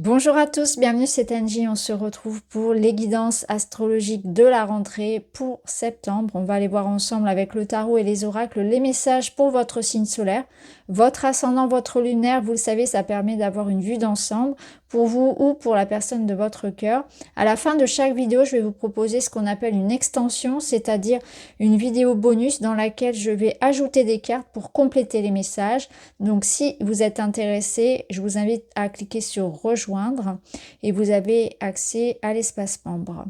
Bonjour à tous, bienvenue, c'est Angie. On se retrouve pour les guidances astrologiques de la rentrée pour septembre. On va aller voir ensemble avec le tarot et les oracles les messages pour votre signe solaire, votre ascendant, votre lunaire. Vous le savez, ça permet d'avoir une vue d'ensemble pour vous ou pour la personne de votre cœur. À la fin de chaque vidéo, je vais vous proposer ce qu'on appelle une extension, c'est-à-dire une vidéo bonus dans laquelle je vais ajouter des cartes pour compléter les messages. Donc si vous êtes intéressé, je vous invite à cliquer sur rejoindre et vous avez accès à l'espace membre.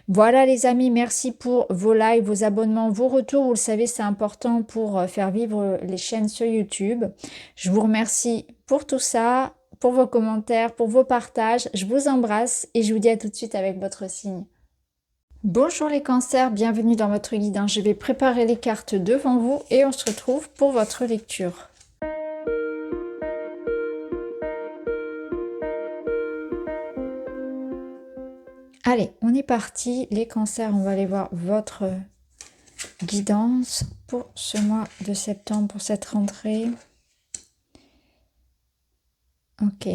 Voilà les amis, merci pour vos likes, vos abonnements, vos retours. Vous le savez, c'est important pour faire vivre les chaînes sur YouTube. Je vous remercie pour tout ça, pour vos commentaires, pour vos partages. Je vous embrasse et je vous dis à tout de suite avec votre signe. Bonjour les cancers, bienvenue dans votre guidance. Je vais préparer les cartes devant vous et on se retrouve pour votre lecture. Allez, on est parti. Les cancers, on va aller voir votre guidance pour ce mois de septembre, pour cette rentrée. Ok.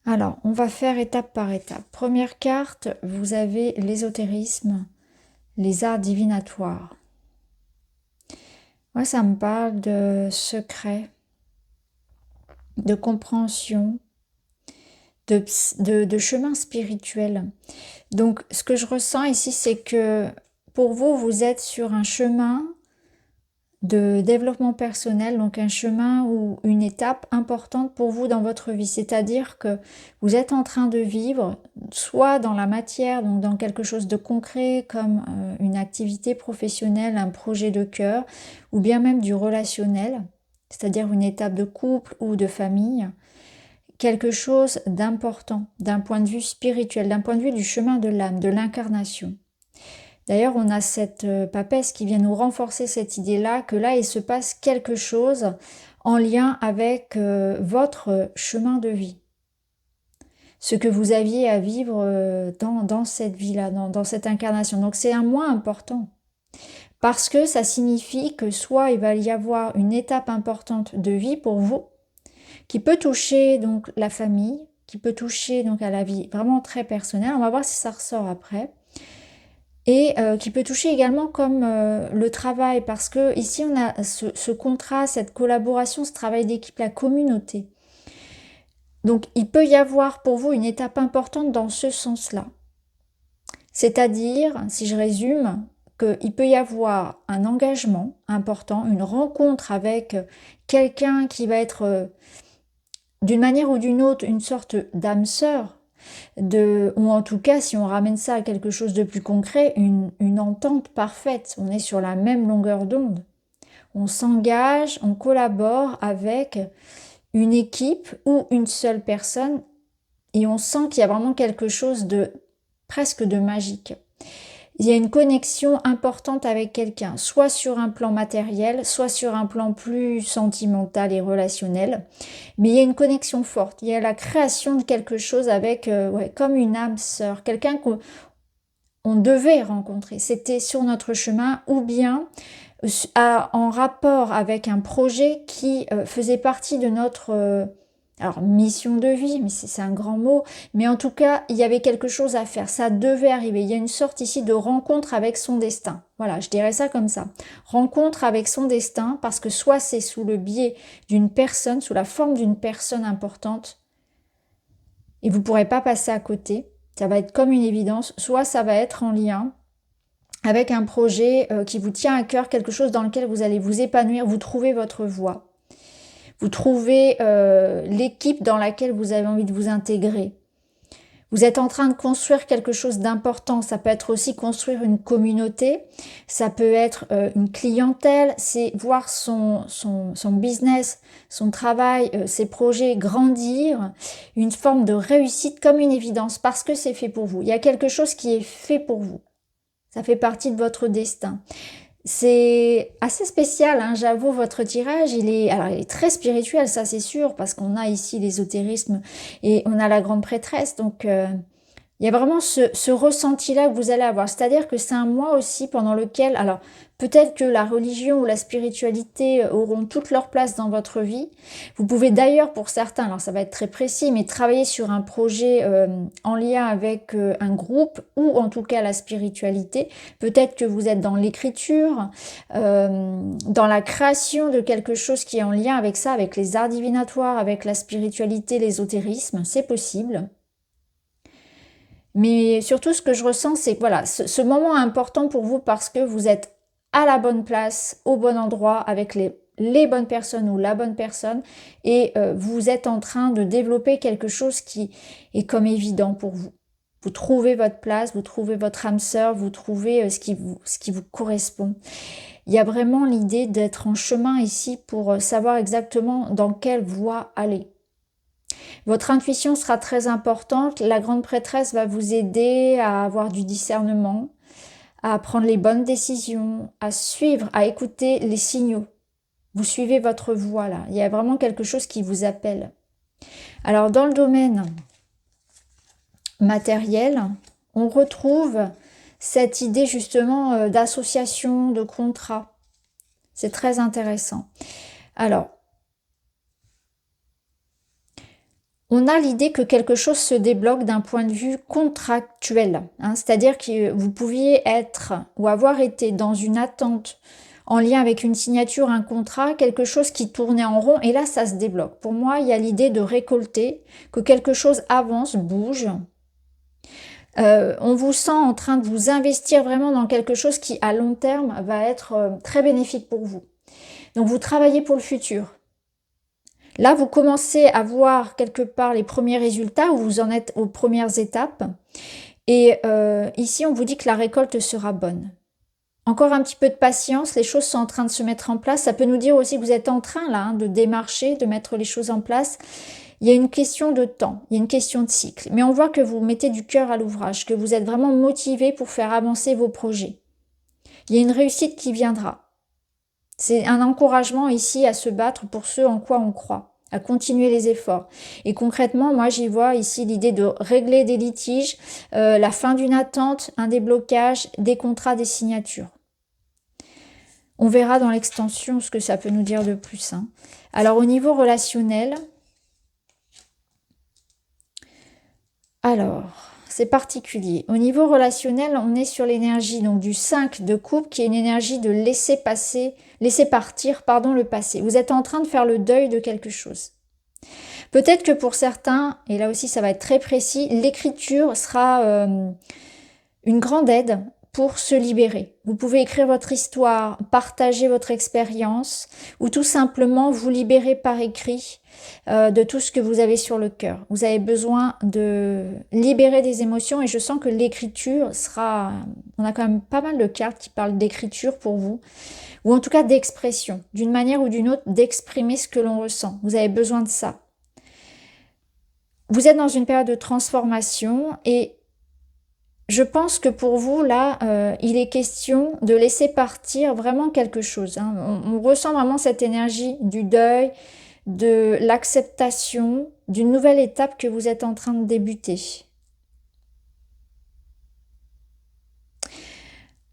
Alors, on va faire étape par étape. Première carte, vous avez l'ésotérisme, les arts divinatoires. Moi, ça me parle de secret, de compréhension, de chemin spirituel. Donc, ce que je ressens ici, c'est que pour vous, vous êtes sur un chemin de développement personnel, donc un chemin ou une étape importante pour vous dans votre vie. C'est-à-dire que vous êtes en train de vivre, soit dans la matière, donc dans quelque chose de concret, comme une activité professionnelle, un projet de cœur, ou bien même du relationnel, c'est-à-dire une étape de couple ou de famille, quelque chose d'important d'un point de vue spirituel, d'un point de vue du chemin de l'âme, de l'incarnation. D'ailleurs, on a cette papesse qui vient nous renforcer cette idée-là, que là, il se passe quelque chose en lien avec votre chemin de vie. Ce que vous aviez à vivre dans cette vie-là, dans cette incarnation. Donc, c'est un mois important. Parce que ça signifie que soit il va y avoir une étape importante de vie pour vous, qui peut toucher donc la famille, qui peut toucher donc à la vie vraiment très personnelle. On va voir si ça ressort après. Et qui peut toucher également comme le travail, parce que ici on a ce contrat, cette collaboration, ce travail d'équipe, la communauté. Donc il peut y avoir pour vous une étape importante dans ce sens-là. C'est-à-dire, si je résume, qu'il peut y avoir un engagement important, une rencontre avec quelqu'un qui va être d'une manière ou d'une autre une sorte d'âme sœur, ou en tout cas, si on ramène ça à quelque chose de plus concret, une entente parfaite. On est sur la même longueur d'onde. On s'engage, on collabore avec une équipe ou une seule personne et on sent qu'il y a vraiment quelque chose de presque de magique. Il y a une connexion importante avec quelqu'un, soit sur un plan matériel, soit sur un plan plus sentimental et relationnel. Mais il y a une connexion forte, il y a la création de quelque chose avec, comme une âme sœur, quelqu'un qu'on devait rencontrer. C'était sur notre chemin ou bien en rapport avec un projet qui faisait partie de notre... alors, mission de vie, mais c'est un grand mot, mais en tout cas, il y avait quelque chose à faire, ça devait arriver. Il y a une sorte ici de rencontre avec son destin. Voilà, je dirais ça comme ça. Rencontre avec son destin, parce que soit c'est sous le biais d'une personne, sous la forme d'une personne importante, et vous ne pourrez pas passer à côté, ça va être comme une évidence, soit ça va être en lien avec un projet qui vous tient à cœur, quelque chose dans lequel vous allez vous épanouir, vous trouvez votre voie. Vous trouvez l'équipe dans laquelle vous avez envie de vous intégrer. Vous êtes en train de construire quelque chose d'important. Ça peut être aussi construire une communauté. Ça peut être une clientèle. C'est voir son business, son travail, ses projets grandir. Une forme de réussite comme une évidence parce que c'est fait pour vous. Il y a quelque chose qui est fait pour vous. Ça fait partie de votre destin. C'est assez spécial, hein, j'avoue, votre tirage, il est très spirituel, ça c'est sûr, parce qu'on a ici l'ésotérisme et on a la grande prêtresse, donc Il y a vraiment ce ressenti-là que vous allez avoir. C'est-à-dire que c'est un mois aussi pendant lequel, alors peut-être que la religion ou la spiritualité auront toute leur place dans votre vie. Vous pouvez d'ailleurs, pour certains, alors ça va être très précis, mais travailler sur un projet en lien avec un groupe ou en tout cas la spiritualité. Peut-être que vous êtes dans l'écriture, dans la création de quelque chose qui est en lien avec ça, avec les arts divinatoires, avec la spiritualité, l'ésotérisme, c'est possible. Mais surtout, ce que je ressens, c'est que voilà, ce moment est important pour vous parce que vous êtes à la bonne place, au bon endroit, avec les bonnes personnes ou la bonne personne, et vous êtes en train de développer quelque chose qui est comme évident pour vous. Vous trouvez votre place, vous trouvez votre âme sœur, vous trouvez ce qui vous correspond. Il y a vraiment l'idée d'être en chemin ici pour savoir exactement dans quelle voie aller. Votre intuition sera très importante. La grande prêtresse va vous aider à avoir du discernement, à prendre les bonnes décisions, à suivre, à écouter les signaux. Vous suivez votre voie là. Il y a vraiment quelque chose qui vous appelle. Alors dans le domaine matériel, on retrouve cette idée justement d'association, de contrat. C'est très intéressant. Alors, on a l'idée que quelque chose se débloque d'un point de vue contractuel, hein, c'est-à-dire que vous pouviez être ou avoir été dans une attente en lien avec une signature, un contrat, quelque chose qui tournait en rond, et là ça se débloque. Pour moi, il y a l'idée de récolter, que quelque chose avance, bouge. On vous sent en train de vous investir vraiment dans quelque chose qui, à long terme, va être très bénéfique pour vous. Donc vous travaillez pour le futur. Là, vous commencez à voir quelque part les premiers résultats, où vous en êtes aux premières étapes. Et ici, on vous dit que la récolte sera bonne. Encore un petit peu de patience, les choses sont en train de se mettre en place. Ça peut nous dire aussi que vous êtes en train là, hein, de démarcher, de mettre les choses en place. Il y a une question de temps, il y a une question de cycle. Mais on voit que vous mettez du cœur à l'ouvrage, que vous êtes vraiment motivé pour faire avancer vos projets. Il y a une réussite qui viendra. C'est un encouragement ici à se battre pour ce en quoi on croit, à continuer les efforts. Et concrètement, moi j'y vois ici l'idée de régler des litiges, la fin d'une attente, un déblocage, des contrats, des signatures. On verra dans l'extension ce que ça peut nous dire de plus, hein. Alors au niveau relationnel, c'est particulier. Au niveau relationnel, on est sur l'énergie donc du 5 de coupe, qui est une énergie de laisser partir, le passé. Vous êtes en train de faire le deuil de quelque chose. Peut-être que pour certains, et là aussi ça va être très précis, l'écriture sera une grande aide pour se libérer. Vous pouvez écrire votre histoire, partager votre expérience, ou tout simplement vous libérer par écrit de tout ce que vous avez sur le cœur. Vous avez besoin de libérer des émotions, et je sens que l'écriture sera... On a quand même pas mal de cartes qui parlent d'écriture pour vous, ou en tout cas d'expression, d'une manière ou d'une autre, d'exprimer ce que l'on ressent. Vous avez besoin de ça. Vous êtes dans une période de transformation, et je pense que pour vous, là, il est question de laisser partir vraiment quelque chose, hein. On ressent vraiment cette énergie du deuil, de l'acceptation, d'une nouvelle étape que vous êtes en train de débuter.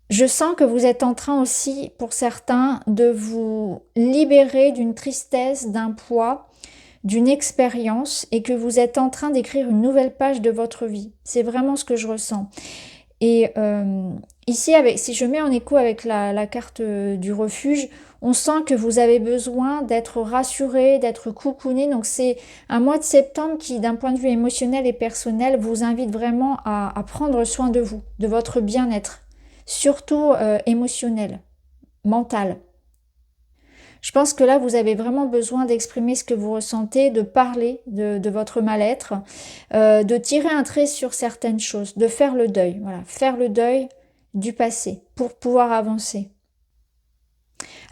Je sens que vous êtes en train aussi, pour certains, de vous libérer d'une tristesse, d'un poids, d'une expérience, et que vous êtes en train d'écrire une nouvelle page de votre vie. C'est vraiment ce que je ressens. Et ici, si je mets en écho avec la carte du refuge, on sent que vous avez besoin d'être rassuré, d'être coucouné. Donc c'est un mois de septembre qui, d'un point de vue émotionnel et personnel, vous invite vraiment à prendre soin de vous, de votre bien-être, surtout émotionnel, mental. Je pense que là, vous avez vraiment besoin d'exprimer ce que vous ressentez, de parler de votre mal-être, de tirer un trait sur certaines choses, de faire le deuil. Voilà, faire le deuil du passé pour pouvoir avancer.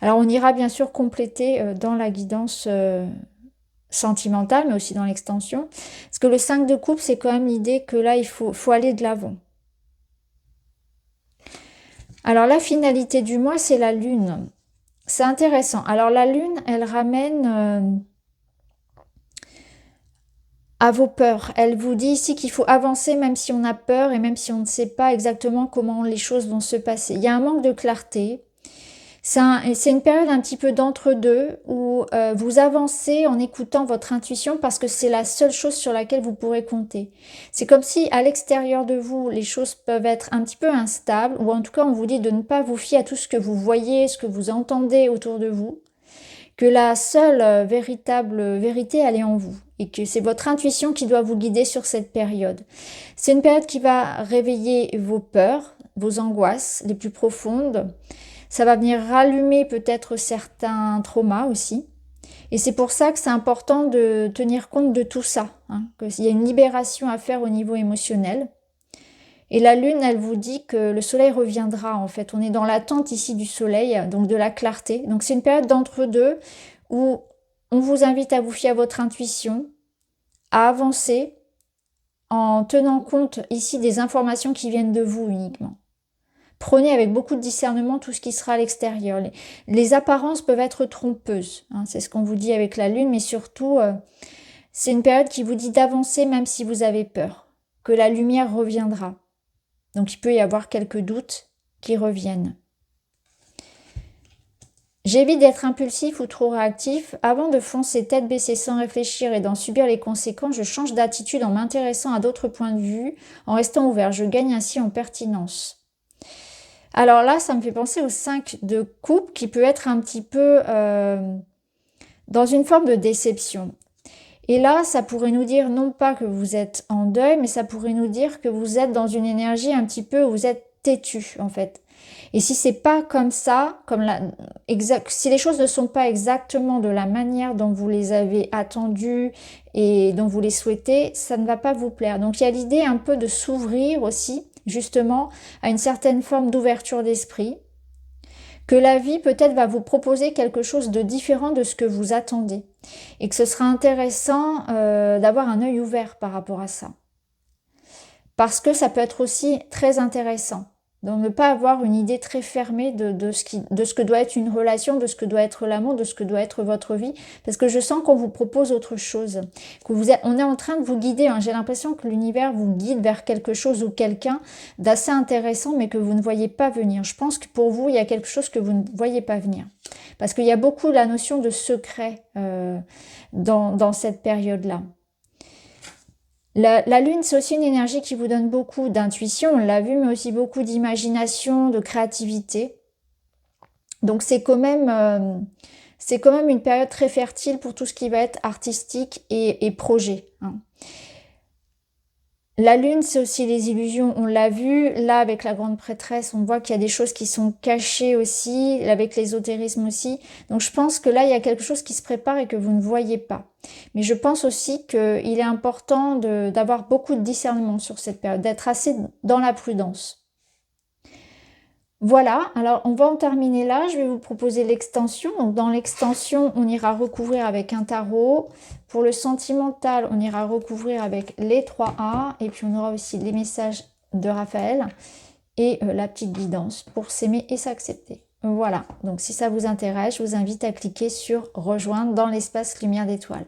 Alors, on ira bien sûr compléter dans la guidance sentimentale, mais aussi dans l'extension. Parce que le 5 de coupe, c'est quand même l'idée que là, il faut aller de l'avant. Alors, la finalité du mois, c'est la lune. C'est intéressant. Alors la lune, elle ramène à vos peurs. Elle vous dit ici qu'il faut avancer même si on a peur et même si on ne sait pas exactement comment les choses vont se passer. Il y a un manque de clarté. C'est une période un petit peu d'entre-deux où vous avancez en écoutant votre intuition parce que c'est la seule chose sur laquelle vous pourrez compter. C'est comme si à l'extérieur de vous, les choses peuvent être un petit peu instables, ou en tout cas on vous dit de ne pas vous fier à tout ce que vous voyez, ce que vous entendez autour de vous, que la seule véritable vérité, elle est en vous, et que c'est votre intuition qui doit vous guider sur cette période. C'est une période qui va réveiller vos peurs, vos angoisses les plus profondes. Ça va venir rallumer peut-être certains traumas aussi. Et c'est pour ça que c'est important de tenir compte de tout ça, hein, qu'il y a une libération à faire au niveau émotionnel. Et la lune, elle vous dit que le soleil reviendra en fait. On est dans l'attente ici du soleil, donc de la clarté. Donc c'est une période d'entre-deux où on vous invite à vous fier à votre intuition, à avancer en tenant compte ici des informations qui viennent de vous uniquement. Prenez avec beaucoup de discernement tout ce qui sera à l'extérieur. Les apparences peuvent être trompeuses, hein, c'est ce qu'on vous dit avec la lune, mais surtout, c'est une période qui vous dit d'avancer même si vous avez peur, que la lumière reviendra. Donc il peut y avoir quelques doutes qui reviennent. J'évite d'être impulsif ou trop réactif. Avant de foncer tête baissée sans réfléchir et d'en subir les conséquences, je change d'attitude en m'intéressant à d'autres points de vue, en restant ouvert. Je gagne ainsi en pertinence. Alors là, ça me fait penser au 5 de coupe qui peut être un petit peu dans une forme de déception. Et là, ça pourrait nous dire non pas que vous êtes en deuil, mais ça pourrait nous dire que vous êtes dans une énergie un petit peu où vous êtes têtu en fait. Et si c'est pas comme ça, si les choses ne sont pas exactement de la manière dont vous les avez attendues et dont vous les souhaitez, ça ne va pas vous plaire. Donc il y a l'idée un peu de s'ouvrir aussi, justement, à une certaine forme d'ouverture d'esprit, que la vie peut-être va vous proposer quelque chose de différent de ce que vous attendez et que ce sera intéressant d'avoir un œil ouvert par rapport à ça. Parce que ça peut être aussi très intéressant. Donc ne pas avoir une idée très fermée de ce que doit être une relation, de ce que doit être l'amour, de ce que doit être votre vie. Parce que je sens qu'on vous propose autre chose. On est en train de vous guider. Hein. J'ai l'impression que l'univers vous guide vers quelque chose ou quelqu'un d'assez intéressant, mais que vous ne voyez pas venir. Je pense que pour vous, il y a quelque chose que vous ne voyez pas venir. Parce qu'il y a beaucoup la notion de secret dans cette période-là. La lune, c'est aussi une énergie qui vous donne beaucoup d'intuition, on l'a vu, mais aussi beaucoup d'imagination, de créativité. Donc c'est quand même une période très fertile pour tout ce qui va être artistique et projet. Hein. La lune, c'est aussi les illusions, on l'a vu. Là, avec la grande prêtresse, on voit qu'il y a des choses qui sont cachées aussi, avec l'ésotérisme aussi. Donc je pense que là, il y a quelque chose qui se prépare et que vous ne voyez pas. Mais je pense aussi qu'il est important d'avoir beaucoup de discernement sur cette période, d'être assez dans la prudence. Voilà, alors on va en terminer là. Je vais vous proposer l'extension. Donc dans l'extension, on ira recouvrir avec un tarot. Pour le sentimental, on ira recouvrir avec les 3A. Et puis on aura aussi les messages de Raphaël et la petite guidance pour s'aimer et s'accepter. Voilà, donc si ça vous intéresse, je vous invite à cliquer sur rejoindre dans l'espace lumière d'étoiles.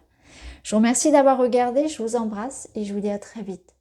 Je vous remercie d'avoir regardé, je vous embrasse et je vous dis à très vite.